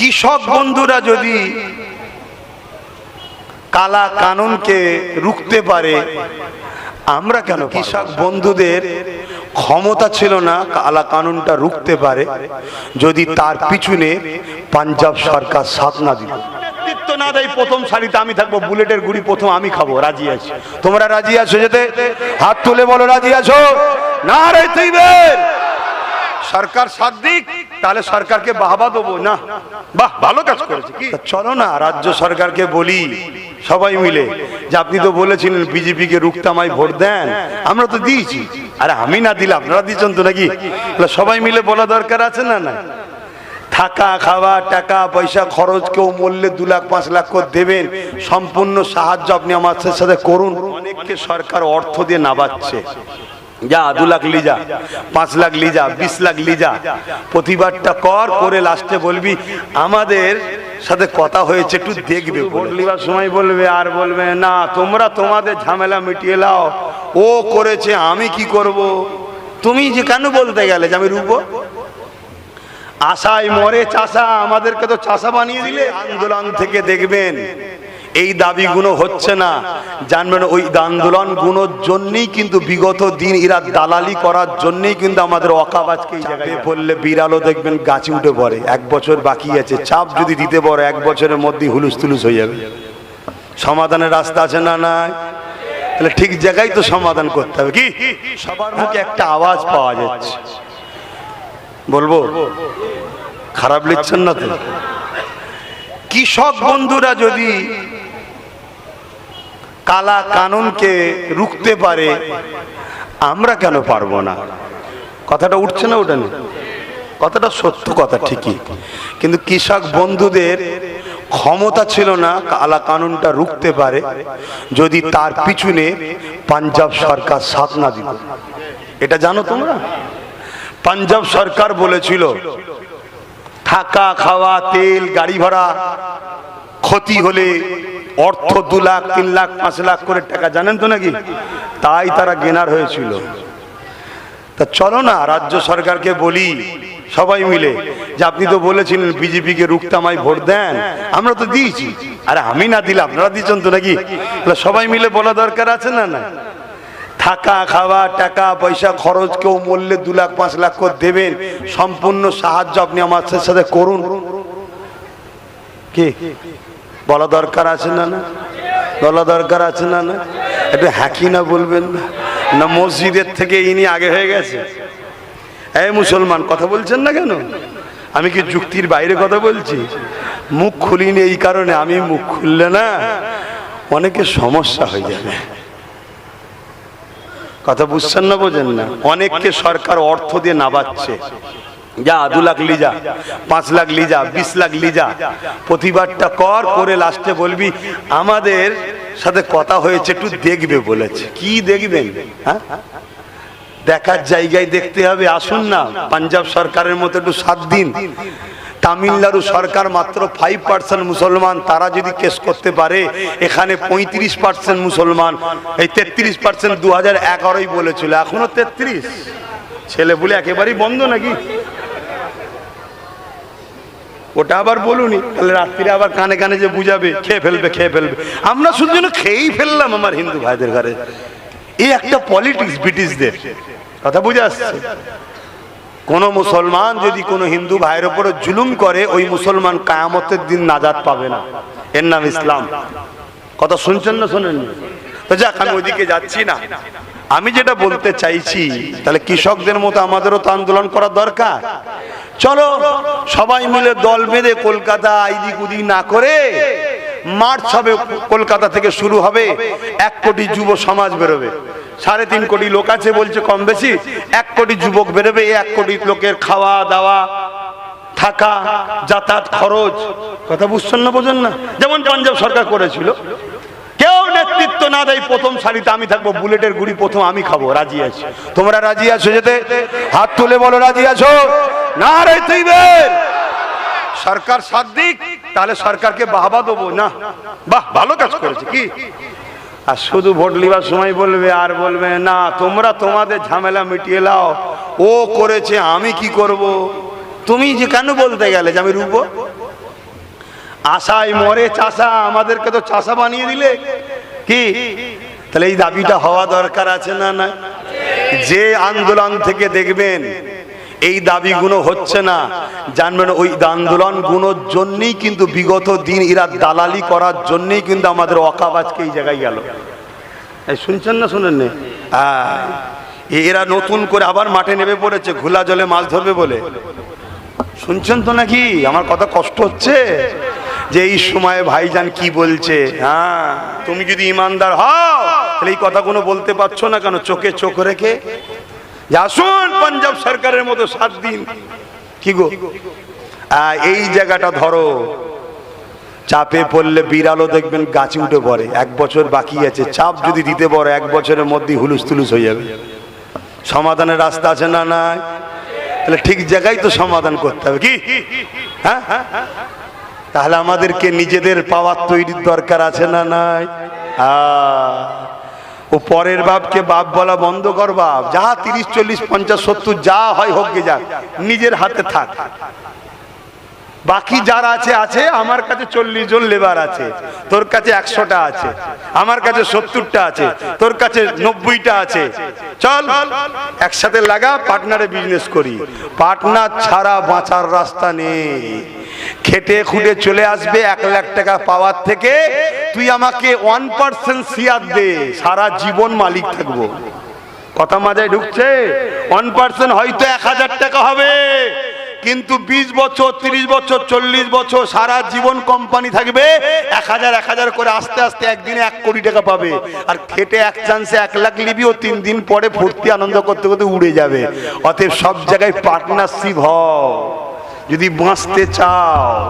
কৃষক বন্ধুরা যদি কালা কানুনকে রুখতে পারে, আমরা কেন? কৃষক বন্ধুদের ক্ষমতা ছিল না কালা কানুনটা রুখতে পারে যদি তার পিছনে পাঞ্জাব সরকার সাথ না দিত। নেতৃত্ব না দেয় প্রথম সারিতে আমি থাকবো, বুলেটের গুড়ি প্রথম আমি খাবো, রাজি আছি? তোমরা রাজি আছো যেতে? হাত তুলে বলো রাজি আছো? না রে তুইবেন সরকার সাথ দিক, তাহলে সরকারকে বাহবা দেবো না, বাহ ভালো কাজ করেছে। কি চলো না রাজ্য সরকারকে বলি সবাই মিলে যে আপনি তো বলেছিলেন বিজেপি কে রুখতে আমায় ভোট দেন, আমরা তো দিয়েছি। আরে আমি না দিলে আপনারা দিচ্ছেন তো নাকি? সবাই মিলে বলা দরকার আছে না? না থাকা খাওয়া টাকা পয়সা খরচ, কেউ মরলে 2 লাখ 5 লাখ করে দেবেন, সম্পূর্ণ সাহায্য আপনি আমাদের সাথে করুন। অনেককে সরকার অর্থ দিয়ে নাবাচ্ছে, যা 2 লাখ লিজা, 5 লাখ লিজা, 20 লাখ লিজা, প্রতিবাদটা কর, করে লাস্টে বলবি আমাদের সাথে কথা হয়েছে একটু দেখবে। ভোট লিবার সময় বলবে আর বলবে না তোমরা তোমাদের ঝামেলা মিটিয়ে নাও, ও করেছে আমি কি করব। তুমি যে কেন বলতে গেলে যে আমি রুবো? আশায় মরে চাষা, আমাদেরকে তো চাষা বানিয়ে দিলে। আন্দোলন থেকে দেখবেন এই দাবিগুলো হচ্ছে না, জানবেন ওই আন্দোলনগুলোর জন্যই কিন্তু বিগত দিন এরা দালালি করার জন্যই কিন্তু আমাদের অকাবাজকে এই জায়গায় পড়লে বিড়ালও দেখবেন গাছে উঠে পড়ে। 1 বছর বাকি আছে, চাপ যদি দিতে পারো 1 বছরের মধ্যেই হুলুস তুলুস হয়ে যাবে। সমাধানের রাস্তা আছে না? নাই? তাহলে ঠিক জায়গায় তো সমাধান করতে হবে। কি সবার মুখে একটা আওয়াজ পাওয়া যাচ্ছে, বলবো? খারাপ লিখছেন না তো? কৃষক বন্ধুরা যদি কালা কানুনকে রুখতে পারে, আমরা কেন পারবো না? কথাটা উঠছে না? ওটা নেই, কথাটা সত্য কথা ঠিকই, কিন্তু কৃষক বন্ধুদের ক্ষমতা ছিল না কালা কানুনটা রুখতে পারে যদি তার পিছনে পাঞ্জাব সরকার সাথ না দিত। এটা জানো তোমরা? পাঞ্জাব সরকার বলেছিল থাকা খাওয়া তেল গাড়ি ভাড়া ক্ষতি হলে অর্থ 2 লাখ 3 লাখ 5 লাখ করে টাকা, জানেন তো নাকি? তাই তারা গেনার হয়েছিল। তা চলো না রাজ্য সরকারকে বলি সবাই মিলে যে আপনি তো বলেছিলেন বিজেপি কে রুখতে আমায় ভোট দেন, আমরা তো দিয়েছি। আরে আমি না দিলে আপনারা দিচ্ছেন তো নাকি? সবাই মিলে বলা দরকার আছে না? না থাকা খাওয়া টাকা পয়সা খরচ, কেউ মরলে 2 লাখ 5 লাখ করে দেবেন, সম্পূর্ণ সাহায্য আপনি আমাদের সাথে করুন। কি বলা দরকার আছে না? না বলা দরকার আছে না? না একটু হ্যাকি না বলবেন না? না মসজিদের থেকে ইনি আগে হয়ে গেছে? এই মুসলমান কথা বলছেন না কেন? আমি কি যুক্তির বাইরে কথা বলছি? মুখ খুলিনি এই কারণে, আমি মুখ খুললে না অনেকে সমস্যা হয়ে যাবে। কথা বুঝছেন না? বোঝেন না? অনেককে সরকার অর্থ দিয়ে নাবাচ্ছে, যা 2 লাখ লিজা, 5 লাখ লিজা, 20 লাখ লিজা, প্রতিবাদটা কর, করে লাস্টে বলবি আমাদের সাথে কথা হয়েছে একটু দেখবে বলেছে। কি দেখবেন? হ্যাঁ দেখার জায়গায় দেখতে হবে। আসুন না পাঞ্জাব সরকারের মতো একটু 7 দিন। তামিলনাড়ু সরকার মাত্র 5% মুসলমান, তারা যদি কেস করতে পারে, এখানে 35% মুসলমান, এই 33% 2011 বলেছিল, এখনো 33। ছেলে বলে একেবারেই বন্ধ নাকি? ওটা আবার বলুনি, তাহলে রাত্রিরে আবার কানে কানে যে বুঝাবে খেয়ে ফেলবে খেয়ে ফেলবে। আমরা শুধু যেন খেয়েই ফেললাম আমার হিন্দু ভাইদের ঘরে। এই একটা পলিটিক্স ব্রিটিশদের, কথা বুঝে আসছে? কোন মুসলমান যদি কোনো হিন্দু ভাইয়ের উপরে জুলুম করে, ওই মুসলমান কিয়ামতের দিন নাজাত পাবে না। এর নাম ইসলাম। কথা শুনছেন না শোনেন? তো যাক, আমি ওইদিকে যাচ্ছি না। আমি যেটা বলতে চাইছি, তাহলে কৃষকদের মতো আমাদেরও তো আন্দোলন করা দরকার। চলো সবাই মিলে দল বেঁধে কলকাতা আইদিক উদিক না করে মার্চ হবে, কলকাতা থেকে শুরু হবে। 1 কোটি যুব সমাজ বেরোবে, 3.5 কোটি লোক আছে বলছে কম বেশি, 1 কোটি যুবক বেরোবে। 1 কোটি লোকের খাওয়া দাওয়া থাকা যাতায়াত খরচ, কথা বুঝছেন না? বোঝেন না? যেমন পাঞ্জাব সরকার করেছিল। কেউ নেতৃত্ব না দেয় প্রথম সারিতে আমি থাকবো, বুলেটের গুড়ি প্রথম আমি খাবো, রাজি আছি? তোমরা রাজি আছো যেতে? হাত তুলে বলো রাজি আছো? না রে তুইবেন সরকার সাথ দিক, তাহলে সরকারকে বাহবা দেবো না, বাহ ভালো কাজ করেছে। কি আর শুধু ভোট লিবার সময় বলবে আর বলবে না তোমরা তোমাদের ঝামেলা মিটিয়ে নাও, ও করেছে আমি কি করব। তুমি যে কেন বলতে গেলে যে আমি রুবো? আশায় মরে চাষা, আমাদেরকে তো চাষা বানিয়ে দিলে কি? তাহলে এই দাবিটা হওয়া দরকার আছে না? না, যে আন্দোলন থেকে দেখবেন এই দাবিগুলো হচ্ছে না, জানবেন ওই আন্দোলনগুলোর জন্যই কিন্তু বিগত দিন এরা দালালি করার জন্যই কিন্তু আমাদের ওয়াকাবাজকে এই জায়গায় গেল। শুনছেন না শুনেন না? এরা নতুন করে আবার মাঠে নেমে পড়েছে ঘোলা জলে মাছ ধরবে বলে। শুনছেন তো নাকি? আমার কথা কষ্ট হচ্ছে যে এই সময়ে ভাইজান কি বলছে। হ্যাঁ, তুমি যদি ইমানদার হও তাহলে এই কথাগুলো বলতে পারছো না কেন? চোখে চোখ রেখে আসুন পাঞ্জাব সরকারের মতো 7 দিন কি গো এই জায়গাটা ধরো। চাপে পড়লে বিড়ালও দেখবেন গাছে উঠে পড়ে। 1 বছর বাকি আছে, চাপ যদি দিতে পারো 1 বছরের মধ্যেই হুলুস তুলুস হয়ে যাবে। সমাধানের রাস্তা আছে না? নাই? তাহলে ঠিক জায়গায় তো সমাধান করতে হবে কি? হ্যাঁ, তাহলে আমাদেরকে নিজেদের পাওয়ার তৈরির দরকার আছে না? নাই? ও পরের বাপকে বাপ বলা বন্ধ কর। বাপ যা 30, 40, 50, 70 যা হয় হোক গে, যাক নিজের হাতে থাক। বাকি যারা আছে আছে। আমার কাছে 40 জন লেবার আছে, তোর কাছে 100টা আছে, আমার কাছে 70টা আছে, তোর কাছে 90টা আছে। চল একসাথে লাগা, পার্টনারে বিজনেস করি। পার্টনার ছাড়া বাঁচার রাস্তা নেই। খেটে খুঁটে চলে আসবে 1 লাখ টাকা পাওয়ার থেকে। তুই আমাকে 1% শেয়ার দে, সারা জীবন মালিক থাকবো। কথা মাথায় ঢুকছে? 1% হয়তো 1000 টাকা হবে, কিন্তু 20 বছর, 30 বছর, 40 বছর সারা জীবন কোম্পানি থাকবে। 1000 করে আস্তে আস্তে একদিনে 1 কোটি টাকা পাবে। আর খেটে এক চান্সে 1 লাখ নিবি, ও 3 দিন পরে ফুর্তি আনন্দ করতে করতে উড়ে যাবে। অতএব সব জায়গায় পার্টনারশিপ হও যদি বাঁচতে চাও।